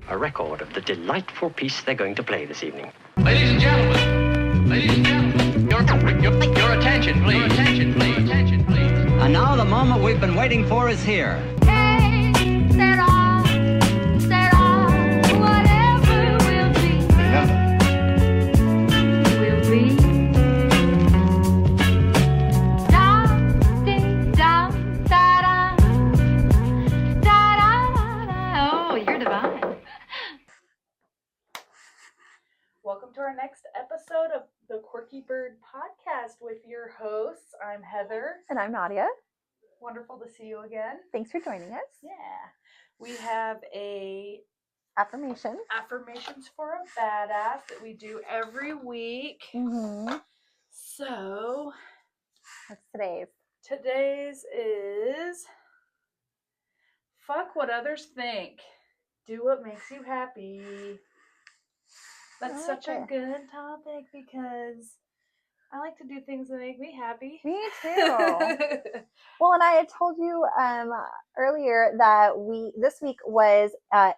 a record of the delightful piece they're going to play this evening. Ladies and gentlemen, your attention, please. Attention, please. Attention, please. And now the moment we've been waiting for is here. Hey, set off, whatever will be. Will be. Dum, ding, dum, da, da, da, da, da. Oh, you're divine. Welcome to our next episode of the Quirky Bird podcast with your hosts. I'm Heather. And I'm Nadia. Wonderful to see you again. Thanks for joining us. Yeah. We have Affirmation. affirmations for a badass that we do every week. Mm-hmm. So What's today's? today's is fuck what others think. Do what makes you happy. That's such a good topic because I like to do things that make me happy. Me too. Well, and I had told you earlier that this week was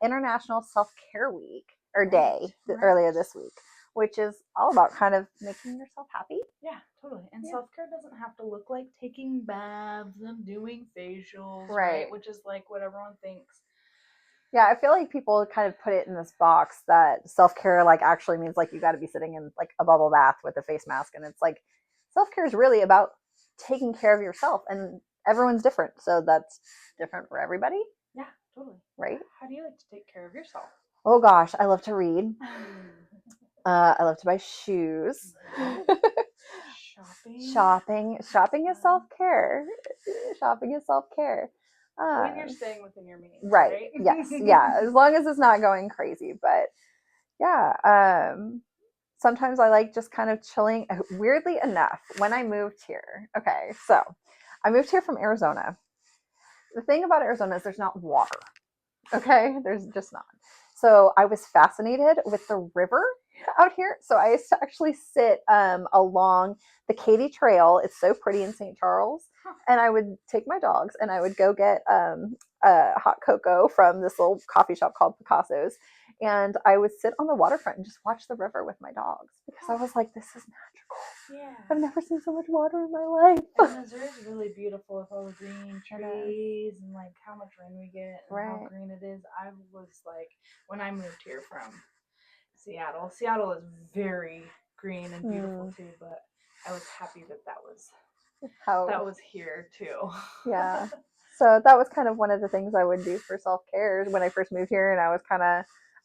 International Self-Care Week or Day earlier this week, which is all about kind of making yourself happy. Yeah, totally. And Yeah. self-care doesn't have to look like taking baths and doing facials, Right. Which is like what everyone thinks. Yeah, I feel like people kind of put it in this box that self-care like actually means like you got to be sitting in like a bubble bath with a face mask, and it's like self-care is really about taking care of yourself, and everyone's different, so that's different for everybody, Yeah, totally. right? How do you like to take care of yourself? Oh gosh, I love to read. I love to buy shoes. Shopping is self-care. Shopping is self-care. When you're staying within your means, Right. Yes. Yeah. As long as it's not going crazy. But yeah. Sometimes I like just kind of chilling. Weirdly enough, when I moved here, okay, so I moved here from Arizona. The thing about Arizona is there's not water. Okay, there's just not. So I was fascinated with the river out here. So I used to actually sit along the Katy Trail. It's so pretty in St. Charles. And I would take my dogs and I would go get hot cocoa from this little coffee shop called Picasso's. And I would sit on the waterfront and just watch the river with my dogs because I was like, this is magical. Yeah. I've never seen so much water in my life. And Missouri is really beautiful with all the green trees and like how much rain we get and how Right. green it is. I was like, when I moved here from Seattle is very green and beautiful too, but I was happy that was here too. Yeah. So that was kind of one of the things I would do for self-care when I first moved here, and I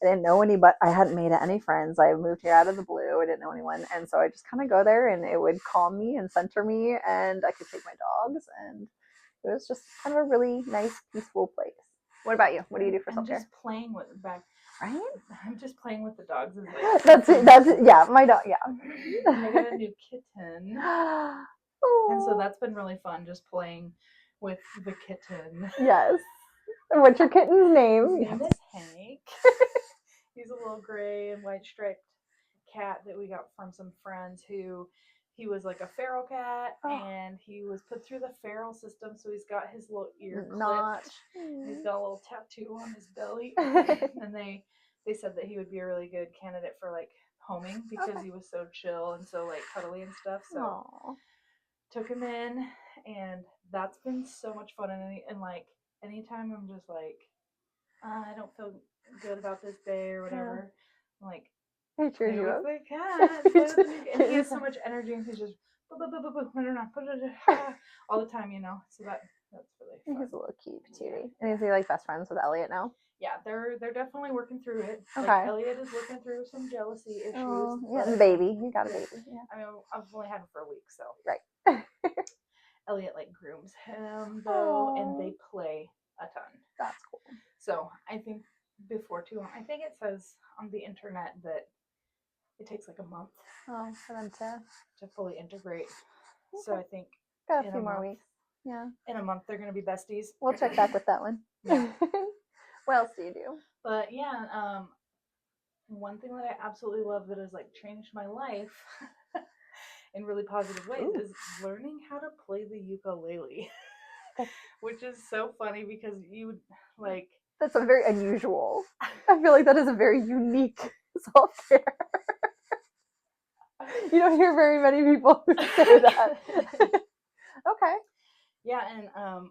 didn't know anybody. I hadn't made any friends. I moved here out of the blue. I didn't know anyone. And so I just kind of go there and it would calm me and center me, and I could take my dogs, and it was just kind of a really nice, peaceful place. What about you? What do you do for self-care? Just playing with Right? I'm just playing with the dogs. Is like, That's it. Yeah, my dog. Yeah. I got a new kitten. And so that's been really fun, just playing with the kitten. Yes. What's your kitten's name? His name is Hank. He's a little gray and white striped cat that we got from some friends he was like a feral cat, and he was put through the feral system, so he's got his little ear clipped. He's got a little tattoo on his belly. And they said that he would be a really good candidate for like homing because he was so chill and so like cuddly and stuff. So Aww. took him in, and that's been so much fun. And like anytime I'm just like, I don't feel good about this day or whatever, I'm like, He cheers play you with up. the cat. And he has so much energy, and he's just all the time, So that's really fun. He's a little cute patootie. And is he like best friends with Elliot now? Yeah, they're definitely working through it. Okay. Like, Elliot is working through some jealousy issues. Oh, yeah, the baby. You got a baby. Yeah. I mean, I've only had him for a week, so. Right. Elliot like grooms him though, and they play a ton. That's cool. So I think before too long, I think it says on the internet that it takes like a month For them to fully integrate. So I think got a in few a more month. weeks. Yeah. In a month they're gonna be besties. We'll check back with that one. Yeah. What else do you do? But yeah, one thing that I absolutely love that has like changed my life in really positive ways is learning how to play the ukulele. Which is so funny because you like That's a very unusual. I feel like that is a very unique self-care. You don't hear very many people who say that. Okay. Yeah, and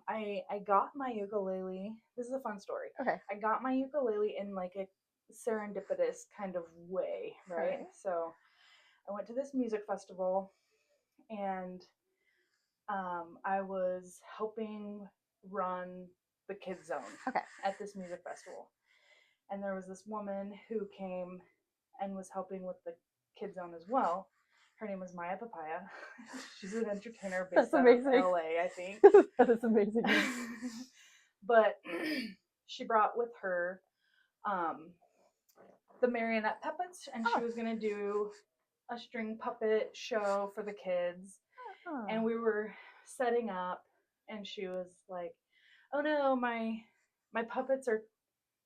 I got my ukulele. This is a fun story. Okay. I got my ukulele in like a serendipitous kind of way, right? Okay. So I went to this music festival, and I was helping run the kids zone Okay. at this music festival, and there was this woman who came and was helping with the kids zone as well. Her name was Maya Papaya. She's an entertainer based That's out of amazing. LA, I think. That is amazing. But she brought with her the marionette puppets, and she was gonna do a string puppet show for the kids. Oh. And we were setting up, and she was like, "Oh no, my puppets are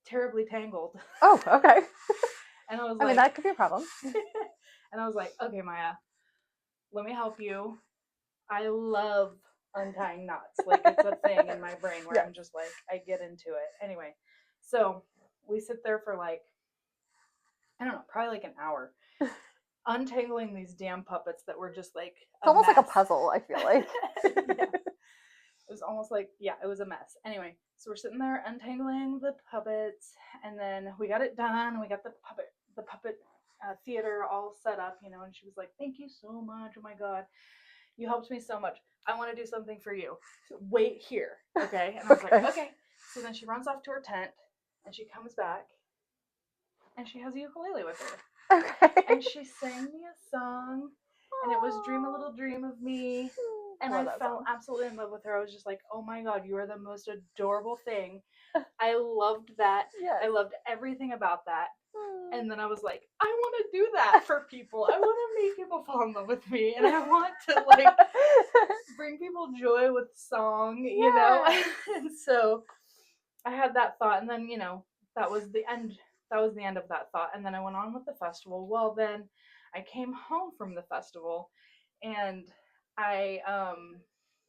terribly tangled." Oh, okay. And I was I like, mean, that could be a problem. and I was like, "Okay, Maya, let me help you. I love untying knots. Like, it's a thing in my brain where I'm just like, I get into it." Anyway, so we sit there for like, I don't know, probably like an hour, untangling these damn puppets that were just like It's almost like a mess. puzzle, I feel like. Yeah. It was almost like, yeah, it was a mess. Anyway, so we're sitting there untangling the puppets, and then we got it done, and we got the puppet theater all set up, you know, and she was like, "Thank you so much. Oh my God, you helped me so much. I want to do something for you. Wait here." Okay. And I was like, okay. So then she runs off to her tent, and she comes back, and she has a ukulele with her. Okay. And she sang me a song, and it was Dream a Little Dream of Me. And I fell absolutely in love with her. I was just like, "Oh my God, you are the most adorable thing." I loved that. Yes. I loved everything about that. And then I was like, I want to do that for people. I want to make people fall in love with me. And I want to like bring people joy with song, you know? And so I had that thought. And then, you know, that was the end. That was the end of that thought. And then I went on with the festival. Well, then I came home from the festival, and I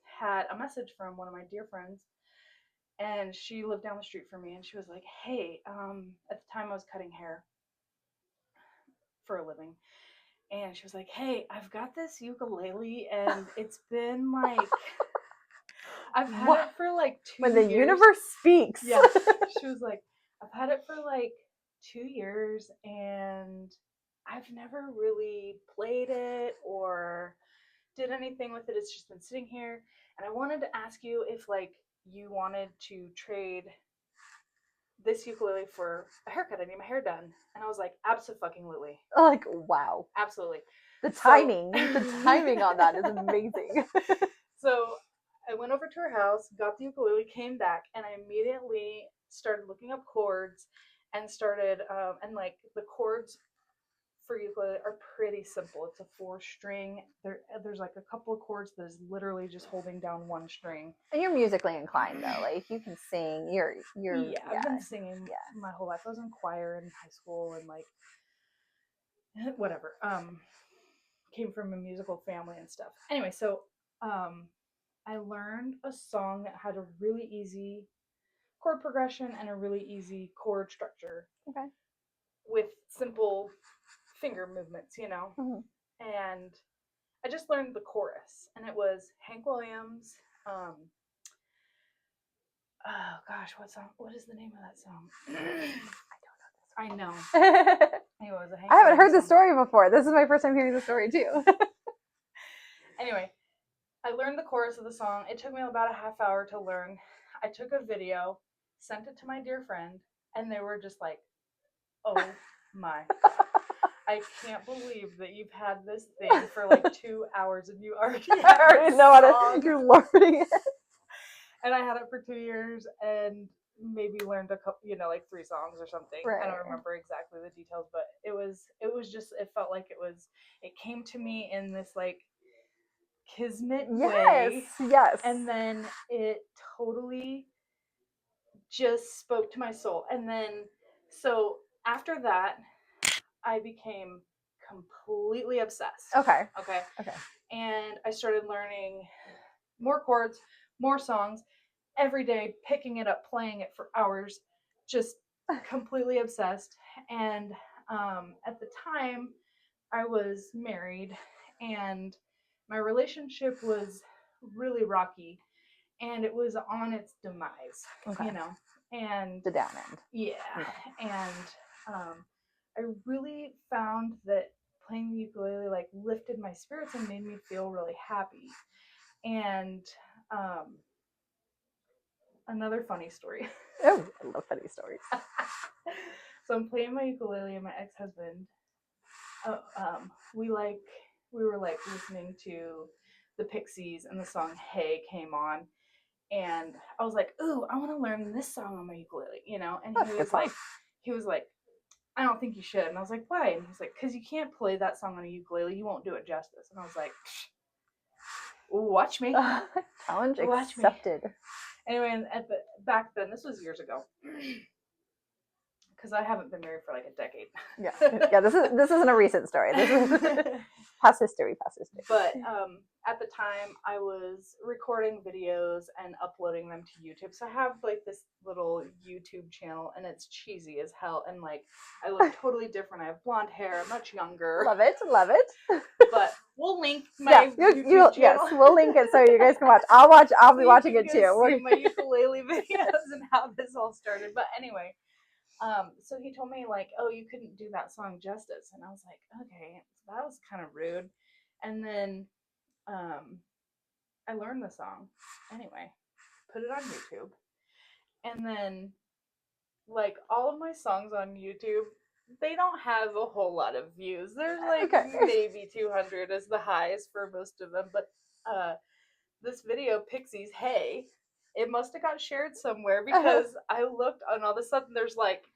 had a message from one of my dear friends, and she lived down the street from me, and she was like, "Hey, at the time I was cutting hair for a living, and she was like, "Hey, I've got this ukulele, and it's been like, I've had it for like 2 when years." the universe speaks. Yeah. She was like, "I've had it for like 2 years, and I've never really played it or did anything with it. It's just been sitting here, and I wanted to ask you if like you wanted to trade this ukulele for a haircut. I need my hair done." And I was like, "Absolutely." Like, wow. Absolutely. The timing on that is amazing. So I went over to her house, got the ukulele, came back, and I immediately started looking up chords, and started, and like the chords for ukulele are pretty simple. It's a 4-string. There's like a couple of chords that is literally just holding down one string. And you're musically inclined though, like you can sing. You're I've been singing my whole life. I was in choir in high school, and like whatever. Came from a musical family and stuff. Anyway, so I learned a song that had a really easy chord progression and a really easy chord structure. Okay. With simple finger movements, you know. Mm-hmm. And I just learned the chorus, and it was Hank Williams. Oh gosh, what is the name of that song? I don't know this. I know. Anyway, it was a Hank I haven't Williams heard the song. story before. This is my first time hearing the story too. Anyway, I learned the chorus of the song. It took me about a half hour to learn. I took a video, sent it to my dear friend, and they were just like, "Oh my God. I can't believe that you've had this thing for like 2 hours and you already know how to, you're learning it." And I had it for 2 years and maybe learned a couple, you know, like 3 songs or something. Right. I don't remember exactly the details, but it was just, it felt like it came to me in this like kismet way. Yes. And then it totally just spoke to my soul. And then, so after that, I became completely obsessed. Okay. And I started learning more chords, more songs every day, picking it up, playing it for hours, just completely obsessed. And at the time, I was married, and my relationship was really rocky, and it was on its demise, Okay. you know. And The down end. yeah, Okay. and I really found that playing the ukulele like lifted my spirits and made me feel really happy. And another funny story. Oh, I love funny stories. So I'm playing my ukulele, and my ex-husband, we were like listening to the Pixies, and the song "Hey" came on, and I was like, "Ooh, I want to learn this song on my ukulele," you know. And That's a good song. he was like, "I don't think you should." And I was like, "Why?" And he's like, "Because you can't play that song on a ukulele. You won't do it justice." And I was like, "Watch me." Challenge Watch me. accepted. Anyway, and back then, this was years ago, because I haven't been married for like a decade. Yeah. This isn't a recent story. This is past history. But at the time, I was recording videos and uploading them to YouTube. So I have like this little YouTube channel, and it's cheesy as hell. And like, I look totally different. I have blonde hair, much younger. Love it. But we'll link my YouTube channel. Yes, we'll link it so you guys can watch. I'll be watching it too. See my ukulele videos and how this all started. But anyway, so he told me like, "Oh, you couldn't do that song justice," and I was like, "Okay, so that was kind of rude." And then I learned the song anyway, put it on YouTube, and then like all of my songs on YouTube, they don't have a whole lot of views. There's like maybe 200 is the highest for most of them, but this video, Pixies, "Hey," it must have got shared somewhere, because I looked, and all of a sudden there's like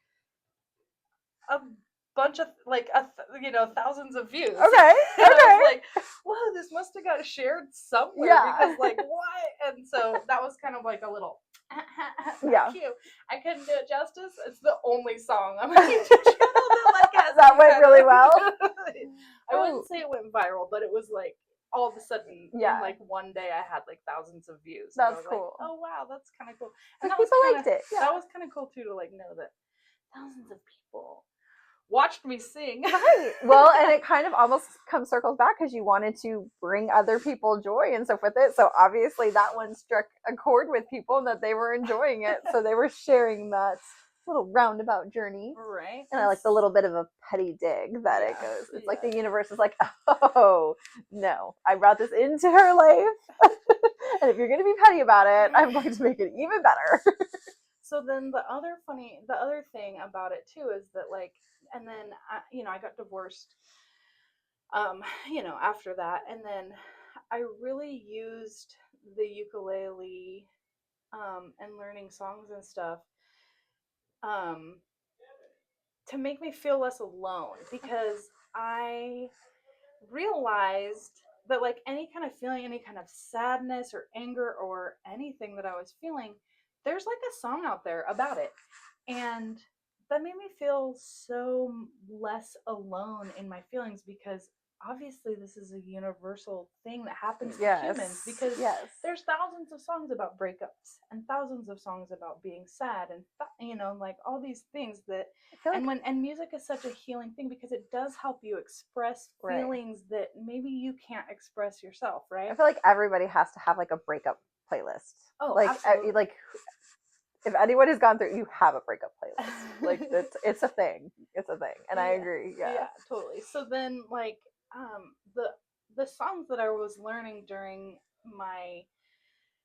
a bunch of like thousands of views. Okay. And I was like, whoa, this must have got shared somewhere. Yeah. Because like what? And so that was kind of like a little cute. I couldn't do it justice. It's the only song on my YouTube channel that like has that went really well. I wouldn't say it went viral, but it was like all of a sudden, in like one day, I had like thousands of views. That's cool. Like, oh wow, that's kind of cool. And that people liked it. Yeah. That was kind of cool too, to like know that thousands of people watched me sing. Right. Well, and it kind of almost circles back, because you wanted to bring other people joy and stuff with it. So obviously that one struck a chord with people, that they were enjoying it. So they were sharing that little roundabout journey. Right. And I like the little bit of a petty dig that it goes. It's like the universe is like, oh, no, I brought this into her life. And if you're going to be petty about it, I'm going to make it even better. So then the other thing about it too is that like, and then I got divorced, after that, and then I really used the ukulele, and learning songs and stuff, to make me feel less alone, because I realized that like any kind of feeling, any kind of sadness or anger or anything that I was feeling, there's like a song out there about it. And that made me feel so less alone in my feelings, because obviously this is a universal thing that happens to humans, because there's thousands of songs about breakups and thousands of songs about being sad, and like all these things that, and music is such a healing thing, because it does help you express feelings that maybe you can't express yourself, right? I feel like everybody has to have like a breakup playlist. Oh, like absolutely. Like if anyone has gone through, you have a breakup playlist. Like it's a thing. It's a thing. And I agree. Yeah, totally. So then like the songs that I was learning during my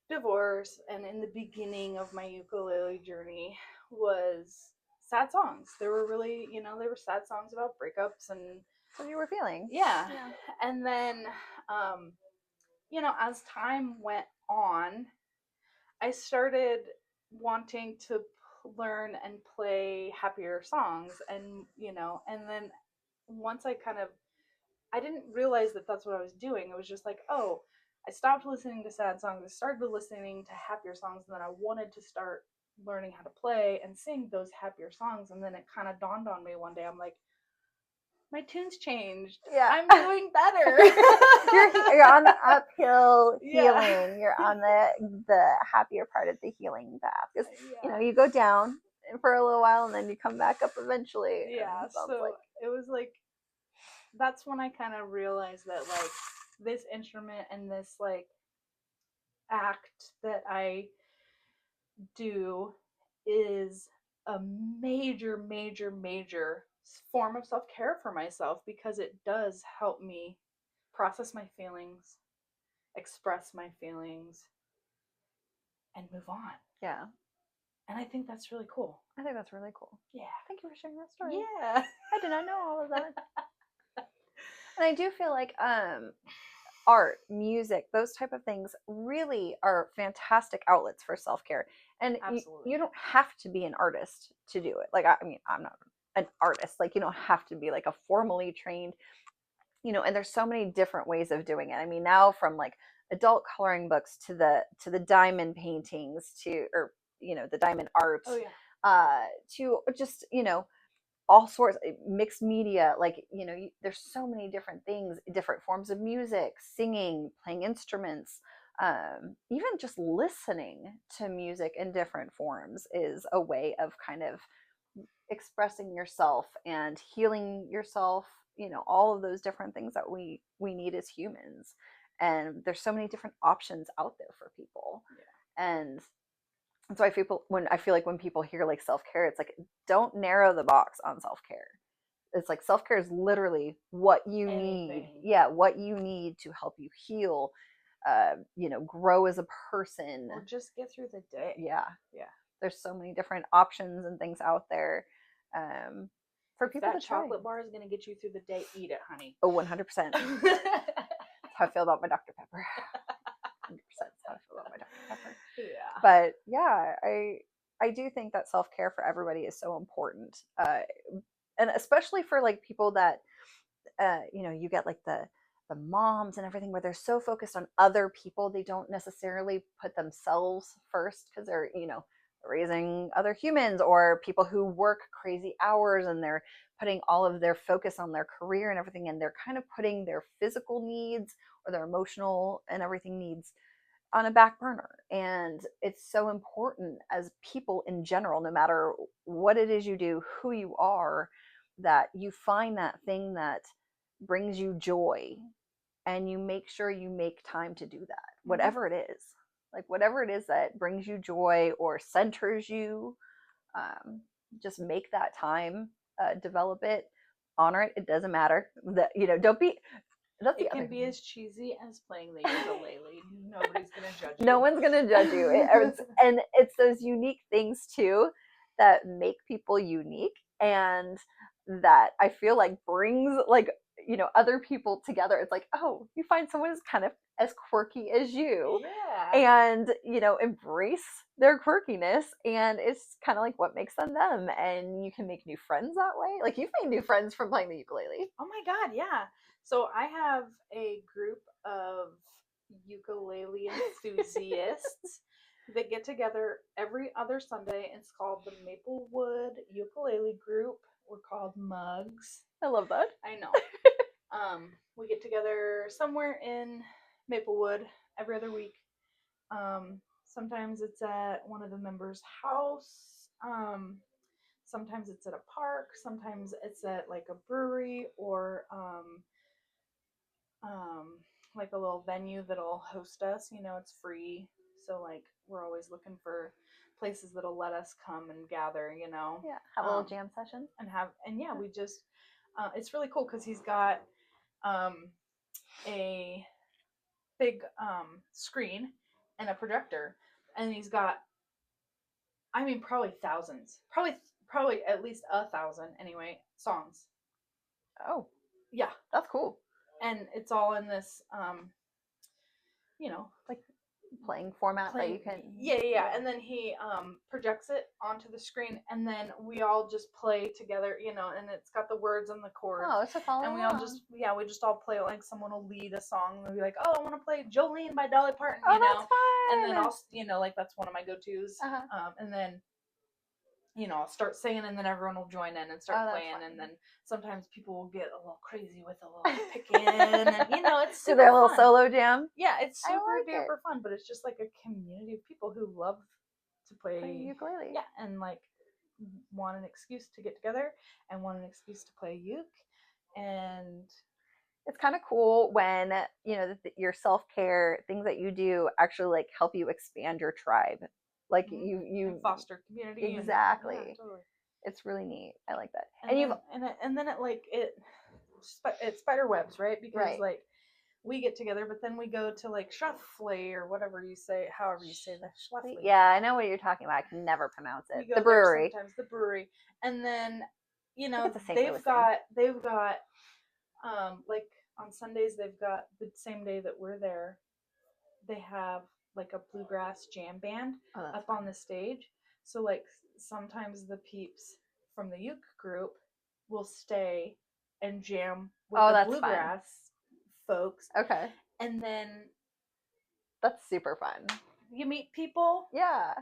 divorce and in the beginning of my ukulele journey was sad songs. They were really, they were sad songs about breakups and what you were feeling. Yeah. And then as time went on, I started wanting to learn and play happier songs, and and then once I didn't realize that that's what I was doing. It was just like, oh, I stopped listening to sad songs, I started listening to happier songs, and then I wanted to start learning how to play and sing those happier songs. And then it kind of dawned on me one day, I'm like, my tune's changed. Yeah. I'm doing better. you're on the uphill healing. You're on the happier part of the healing path. Because you go down for a little while and then you come back up eventually. Yeah, It sounds so like it was like that's when I kind of realized that like this instrument and this like act that I do is a major form of self-care for myself because it does help me process my feelings, express my feelings, and move on. yeah. And I think that's really cool. I think that's really cool. Yeah. Thank you for sharing that story. Yeah. I did not know all of that. And I do feel like art, music, those type of things really are fantastic outlets for self-care. And Absolutely. you don't have to be an artist to do it. Like, I mean, I'm not an artist. Like, you don't have to be like a formally trained, and there's so many different ways of doing it. I mean, now from like adult coloring books to the diamond paintings or the diamond art, Oh yeah. to just all sorts mixed media, like there's so many different things, different forms of music, singing, playing instruments, even just listening to music in different forms is a way of kind of expressing yourself and healing yourself, all of those different things that we need as humans. And there's so many different options out there for people. And so I feel like when people hear like self-care, it's like, don't narrow the box on self-care. It's like self-care is literally what you need. Yeah, what you need to help you heal, grow as a person, or just get through the day. Yeah. Yeah. There's so many different options and things out there for if people that to try. chocolate bar is going to get you through the day, eat it, honey. Oh, 100%. That's how I feel about my Dr. Pepper. 100% how I feel about my Dr. Pepper. Yeah. But yeah, I do think that self-care for everybody is so important, and especially for like people that you get like the moms and everything where they're so focused on other people, they don't necessarily put themselves first because they're raising other humans, or people who work crazy hours and they're putting all of their focus on their career and everything, and they're kind of putting their physical needs or their emotional and everything needs on a back burner. And it's so important as people in general, no matter what it is you do, who you are, that you find that thing that brings you joy and you make sure you make time to do that, whatever it is. Like whatever it is that brings you joy or centers you, just make that time, develop it, honor it. It doesn't matter that don't be. It can be as cheesy as playing the ukulele. Nobody's gonna judge you. No one's gonna judge you. And it's those unique things too that make people unique, and that I feel like brings like other people together. It's like, oh, you find someone who's kind of as quirky as you, and embrace their quirkiness, and it's kind of like what makes them them, and you can make new friends that way. Like you've made new friends from playing the ukulele. Oh my god, yeah. So I have a group of ukulele enthusiasts that get together every other Sunday. It's called the Maplewood Ukulele Group. We're called Mugs. I love that. I know. We get together somewhere in Maplewood every other week. Sometimes it's at one of the members' house. Sometimes it's at a park. Sometimes it's at like a brewery or like a little venue that'll host us. It's free, so like we're always looking for places that'll let us come and gather. Yeah, have a little jam session we just it's really cool because he's got a big screen and a projector, and he's got probably thousands, probably at least 1,000 anyway songs. Oh yeah, that's cool. And it's all in this like playing format that you can and then he projects it onto the screen, and then we all just play together, and it's got the words and the chords. Oh, it's a follow and we along. all just we just all play, like someone will lead a song and be like, oh, I want to play Jolene by Dolly Parton, that's fun. and then I'll like that's one of my go-tos. And then I'll start singing, and then everyone will join in and start playing, fun. and then sometimes people will get a little crazy with a little picking, and it's super do their little fun. solo jam. Yeah, it's super duper fun, but it's just like a community of people who love to play ukulele. Yeah, and like want an excuse to get together and want an excuse to play uke. And it's kind of cool when your self-care things that you do actually like help you expand your tribe, like you and foster community. exactly. And, yeah, totally. It's really neat. I like that. And then it like it spider webs, right? Because Right. like we get together, but then we go to like Schwaffley or whatever you say, however you say that. Schwaffley. Yeah, I know what you're talking about. I can never pronounce We it. go The brewery. sometimes the brewery, and then it's a St. they've Louis got like on Sundays they've got the same day that we're there. They have like a bluegrass jam band up on the stage. So like sometimes the peeps from the uke group will stay and jam with the bluegrass folks. Okay. And then that's super fun. You meet people. Yeah.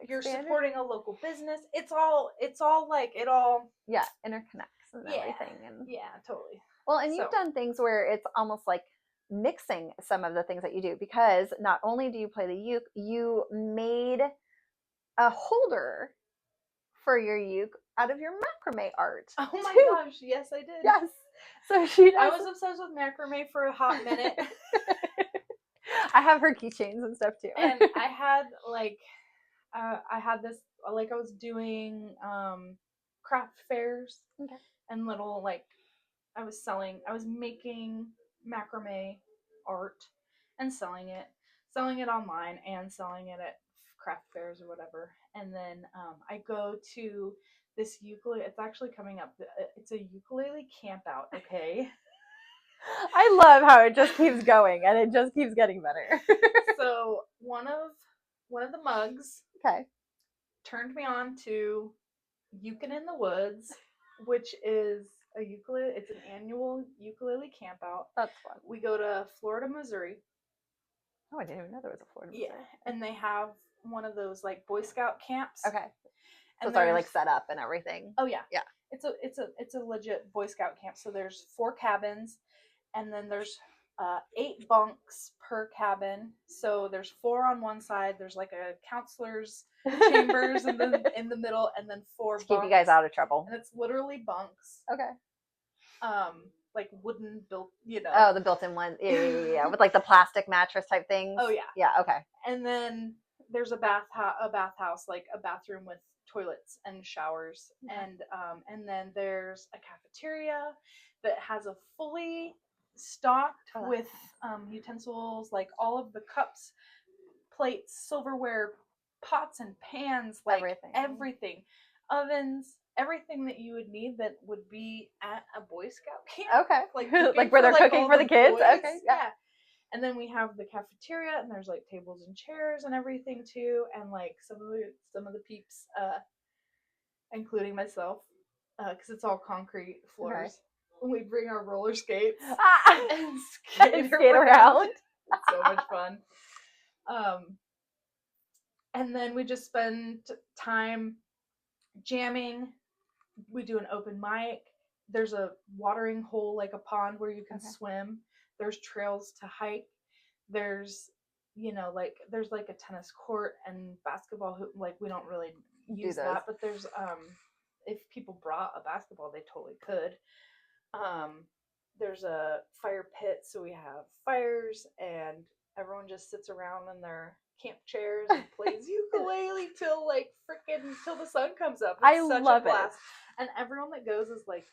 You're supporting a local business. It's all like it all interconnects and everything. And yeah, totally. Well, and you've done things where it's almost like mixing some of the things that you do, because not only do you play the uke, you made a holder for your uke out of your macrame art. Oh my gosh, yes I did. Yes. So I was obsessed with macrame for a hot minute. I have her keychains and stuff too. And I had like I had this like I was doing craft fairs and little like I was making macrame art and selling it online and selling it at craft fairs or whatever. And then I go to this ukulele. It's actually coming up. It's a ukulele camp out. Okay. I love how it just keeps going and it just keeps getting better. So one of the mugs turned me on to Ukin in the Woods, which is a ukulele. It's an annual ukulele camp out. That's fun. We go to Florida, Missouri. Oh, I didn't even know there was a Florida, Missouri. Yeah, and they have one of those like Boy Scout camps. Okay. So it's already like set up and everything. Oh yeah. Yeah. It's a legit Boy Scout camp. So there's 4 cabins, and then there's 8 bunks per cabin. So there's 4 on one side. There's like a counselor's chambers in the middle, and then 4 to bunks. Keep you guys out of trouble. And it's literally bunks. Okay. Like wooden built, Oh, the built-in one. Yeah. With like the plastic mattress type things. Oh yeah. Yeah. Okay. And then there's a bathhouse, like a bathroom with toilets and showers, and then there's a cafeteria that has a fully stocked with utensils, like all of the cups, plates, silverware, pots and pans, like everything, ovens, everything that you would need that would be at a Boy Scout camp. Okay. Like where they're cooking for the kids. Boys. Okay. Yeah. And then we have the cafeteria, and there's like tables and chairs and everything too. And like some of the peeps, including myself, because it's all concrete floors. Okay. We bring our roller skates and skate around. It's so much fun. And then we just spend time jamming. We do an open mic. There's a watering hole, like a pond where you can swim. There's trails to hike. There's, there's like a tennis court and basketball hoop. Like we don't really use that, but there's if people brought a basketball, they totally could. There's a fire pit, so we have fires, and everyone just sits around in their camp chairs and plays ukulele till the sun comes up. It's such a blast. And everyone that goes is like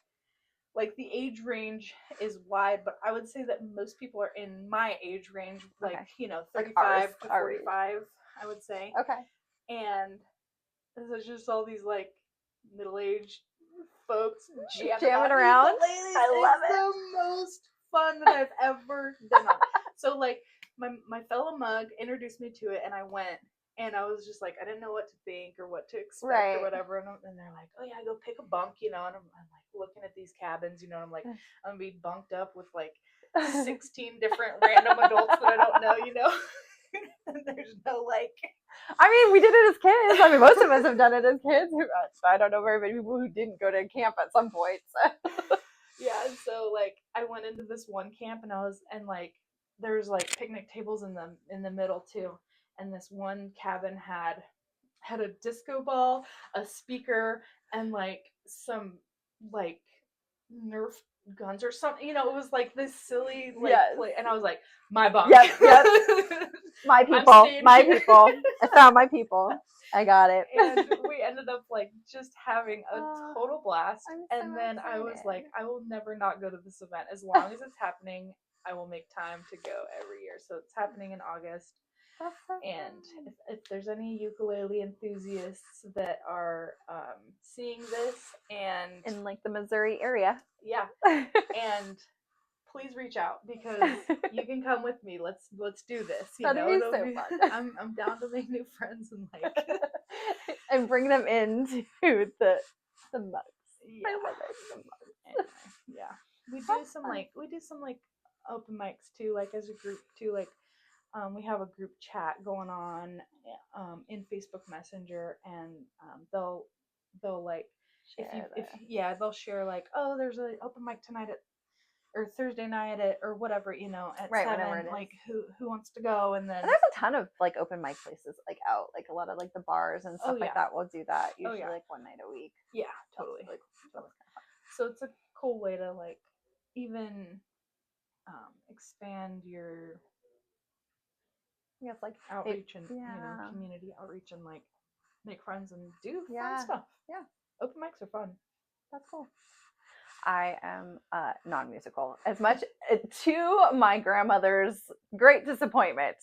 the age range is wide, but I would say that most people are in my age range, 35 to 45, I would say. Okay. And there's just all these like middle-aged folks jamming around. I love it. It's the most fun that I've ever done. So like my fellow mug introduced me to it, and I went. And I was just like, I didn't know what to think or what to expect or whatever. And they're like, oh yeah, go pick a bunk, and I'm like looking at these cabins, and I'm like, I'm gonna be bunked up with like 16 different random adults that I don't know, and there's no like. I mean, we did it as kids. I mean, most of us have done it as kids. I don't know very many people who didn't go to camp at some point. So. Yeah, and so like I went into this one camp, and like there's like picnic tables in the middle too. And this one cabin had had a disco ball, a speaker, and like some like Nerf guns or something. You know, it was like this silly like Yes. play, and I was like, my bunk. Yep. My people. staying My here. people. I found my people. I got it. And we ended up like just having a Oh, total blast. I'm so And then I was excited. like, I will never not go to this event as long as it's happening. I will make time to go every year. So it's happening in August. That's so And fun. if there's any ukulele enthusiasts that are seeing this, and In like the Missouri area. yeah, and please reach out because you can come with me. Let's do this. You That'd know, be it'll so be- fun. I'm down to make new friends and like And bring them into the mugs. yeah. I love it. The mugs. Anyway, yeah, we do That's some fun. like open mics too, like as a group too. Like we have a group chat going on in Facebook Messenger, and they'll like Share they'll share like, oh, there's an open mic tonight at or Thursday night at or whatever, you know, at Right, whenever 7, it is. like who wants to go, and then And there's a ton of like open mic places like out, like a lot of like the bars and stuff Oh, like yeah. that will do that Oh, usually yeah. like one night a week. yeah, That's totally. really cool. That's kinda fun. So it's a cool way to like even expand your Yeah, it's like outreach and yeah. community outreach and like make friends and do Yeah. fun stuff. Yeah. Open mics are fun. That's cool. I am non-musical. As much to my grandmother's great disappointment,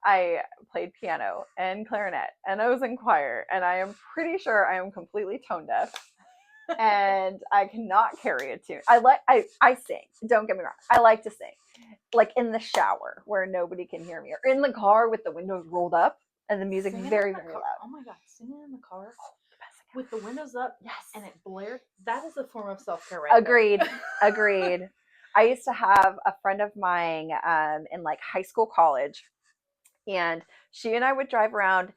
I played piano and clarinet, and I was in choir, and I am pretty sure I am completely tone deaf, and I cannot carry a tune. I sing. Don't get me wrong. I like to sing, like in the shower where nobody can hear me, or in the car with the windows rolled up and the music Singing very in the very car. loud. Oh my god, singing in the car with the windows up, Yes. and it blared. That is a form of self-care, right? Agreed. Agreed. I used to have a friend of mine in like high school, college, and she and I would drive around,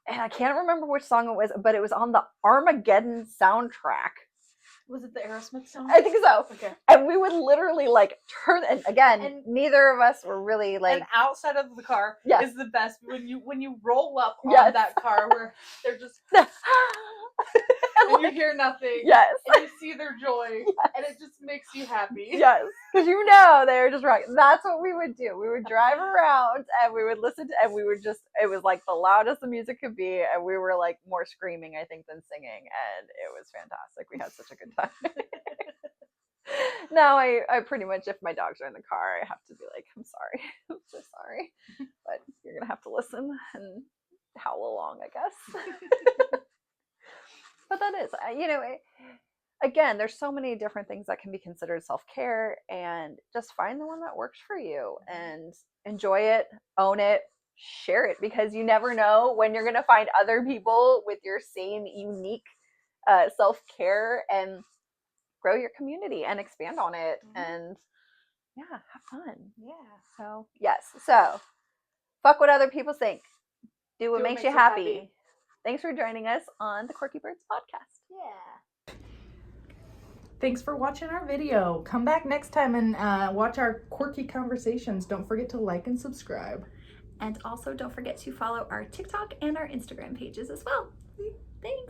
and I can't remember which song it was, but it was on the Armageddon soundtrack. Was it the Aerosmith song? I think so. Okay. And we would literally like turn, and again, And- neither of us were really like, and outside of the car Yes. is the best when you roll up on Yes. that car where they're just and and you like, hear nothing. yes. And you see their joy, and it just makes you happy. Yes, because you know they were just rocking. That's what we would do. We would drive around and we would listen to, and we would just, it was like the loudest the music could be, and we were like more screaming, I think, than singing, and it was fantastic. We had such a good time. Now I pretty much, if my dogs are in the car, I have to be like, I'm sorry, I'm so sorry, but you're gonna have to listen and howl along, I guess. But that is, again, there's so many different things that can be considered self-care, and just find the one that works for you and enjoy it, own it, share it, because you never know when you're going to find other people with your same unique self-care, and grow your community and expand on it. And yeah, have fun. Yeah. So yes, so fuck what other people think, do what makes you happy. Thanks for joining us on the Quirky Birds podcast. Yeah. Thanks for watching our video. Come back next time and watch our quirky conversations. Don't forget to like and subscribe. And also don't forget to follow our TikTok and our Instagram pages as well. Thanks.